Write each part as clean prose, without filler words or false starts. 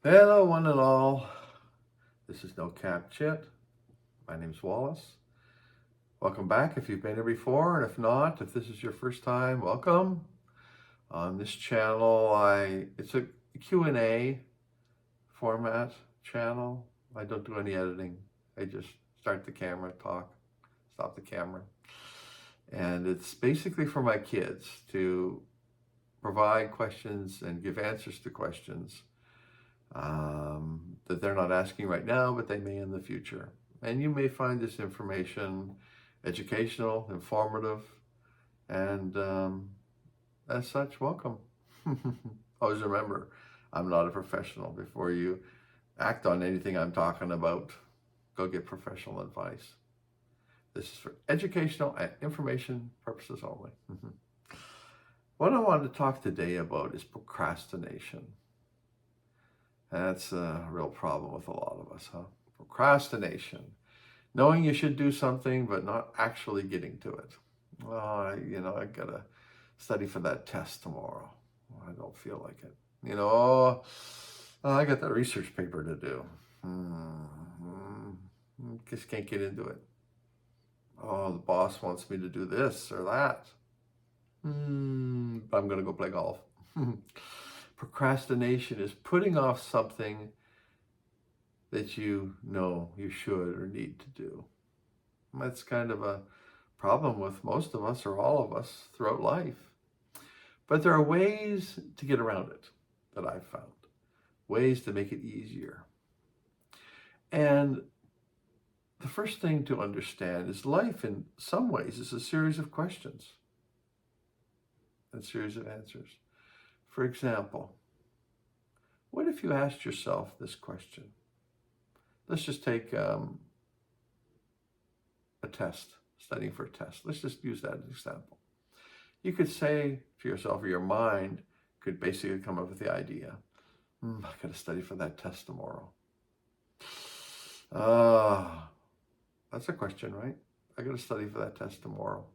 Hello, one and all. This is No Cap Chit. My name's Wallace. Welcome back if you've been here before, and if not, if this is your first time, welcome. On this channel, it's a Q&A format channel. I don't do any editing. I just start the camera, talk, stop the camera. And it's basically for my kids to provide questions and give answers to questions that they're not asking right now, but they may in the future. And you may find this information educational, informative, and as such, welcome. Always remember, I'm not a professional. Before you act on anything I'm talking about, go get professional advice. This is for educational and information purposes only. What I wanted to talk today about is procrastination. That's a real problem with a lot of us, huh? Procrastination. Knowing you should do something, but not actually getting to it. Oh, I gotta study for that test tomorrow. I don't feel like it. I got that research paper to do. Just can't get into it. Oh, the boss wants me to do this or that. I'm gonna go play golf. Procrastination is putting off something that you know you should or need to do. That's kind of a problem with most of us or all of us throughout life. But there are ways to get around it that I've found, ways to make it easier. And the first thing to understand is life in some ways is a series of questions and a series of answers. For example, what if you asked yourself this question? Let's just take a test, studying for a test. Let's just use that as an example. You could say to yourself, or your mind could basically come up with the idea, I got to study for that test tomorrow. That's a question, right? I got to study for that test tomorrow.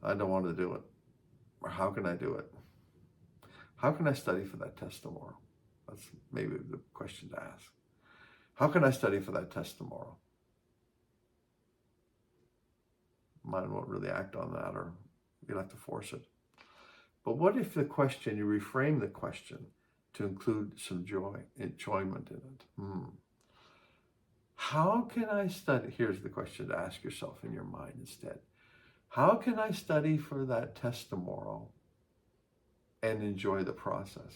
I don't want to do it. Or how can I do it? How can I study for that test tomorrow? That's maybe the question to ask. How can I study for that test tomorrow? Mind won't really act on that, or you'll have to force it. But what if you reframe the question to include some enjoyment in it? How can I study? Here's the question to ask yourself in your mind instead. How can I study for that test tomorrow and enjoy the process?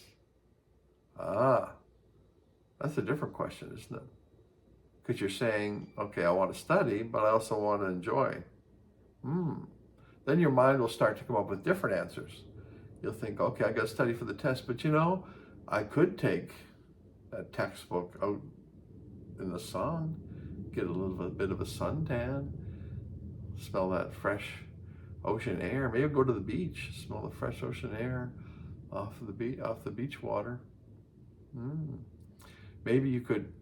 That's a different question, isn't it? Because you're saying, okay, I want to study, but I also want to enjoy. Then your mind will start to come up with different answers. You'll think, okay, I got to study for the test, but I could take that textbook out in the sun, get a little bit of a suntan, smell that fresh ocean air. Maybe go to the beach, smell the fresh ocean air off the beach water. Maybe you could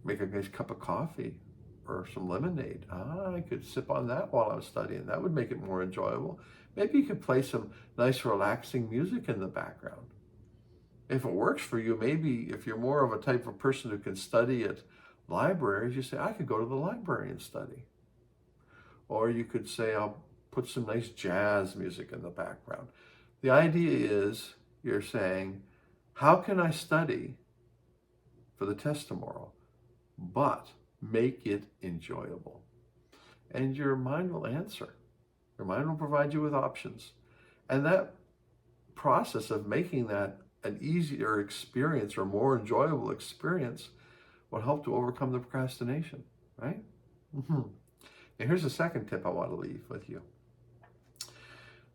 make a nice cup of coffee or some lemonade. I could sip on that while I'm studying. That would make it more enjoyable. Maybe you could play some nice relaxing music in the background. If it works for you, maybe if you're more of a type of person who can study at libraries, you say, I could go to the library and study. Or you could say, I'll put some nice jazz music in the background. The idea is you're saying, how can I study for the test tomorrow, but make it enjoyable? And your mind will answer. Your mind will provide you with options. And that process of making that an easier experience or more enjoyable experience will help to overcome the procrastination, right? And here's a second tip I want to leave with you.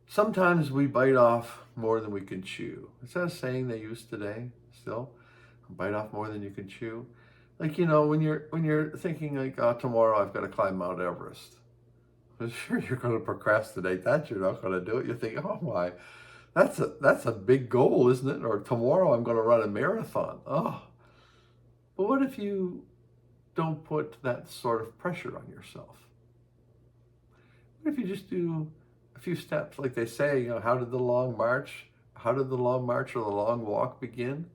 Sometimes we bite off more than we can chew. Is that a saying they use today still? Bite off more than you can chew. Like, when you're thinking like, oh, tomorrow I've got to climb Mount Everest. Well, sure, you're going to procrastinate that. You're not going to do it. You think, oh my, that's a big goal, isn't it? Or tomorrow I'm going to run a marathon. Oh, but what if you don't put that sort of pressure on yourself? What if you just do a few steps, like they say, how did the long march or the long walk begin?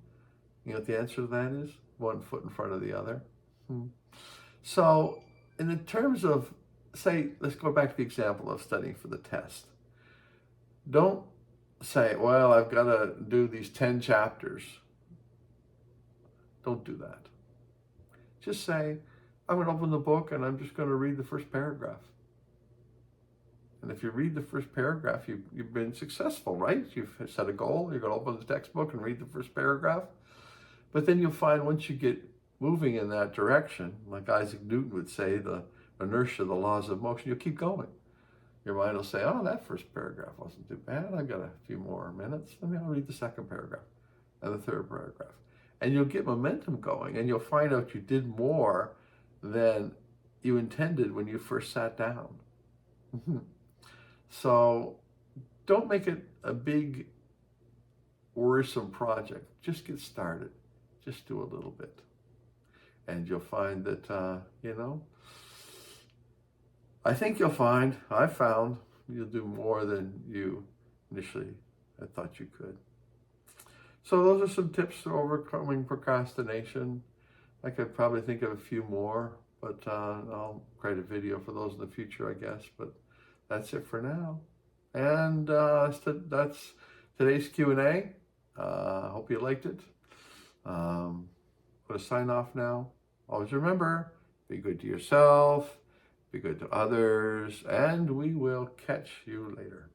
You know what the answer to that is? One foot in front of the other. So, in the terms of, say, let's go back to the example of studying for the test. Don't say, well, I've got to do these 10 chapters. Don't do that. Just say, I'm going to open the book and I'm just going to read the first paragraph. And if you read the first paragraph, you've been successful, right? You've set a goal. You're going to open the textbook and read the first paragraph. But then you'll find once you get moving in that direction, like Isaac Newton would say, the inertia, the laws of motion, you'll keep going. Your mind will say, oh, that first paragraph wasn't too bad. I've got a few more minutes. I'll read the second paragraph and the third paragraph. And you'll get momentum going, and you'll find out you did more than you intended when you first sat down. So don't make it a big, worrisome project. Just get started. Just do a little bit. And you'll find that, I think I've found you'll do more than you initially had thought you could. So those are some tips for overcoming procrastination. I could probably think of a few more, but I'll create a video for those in the future, I guess. But that's it for now. And that's today's Q&A. Hope you liked it. I'm going to sign off now. Always remember, be good to yourself, be good to others, and we will catch you later.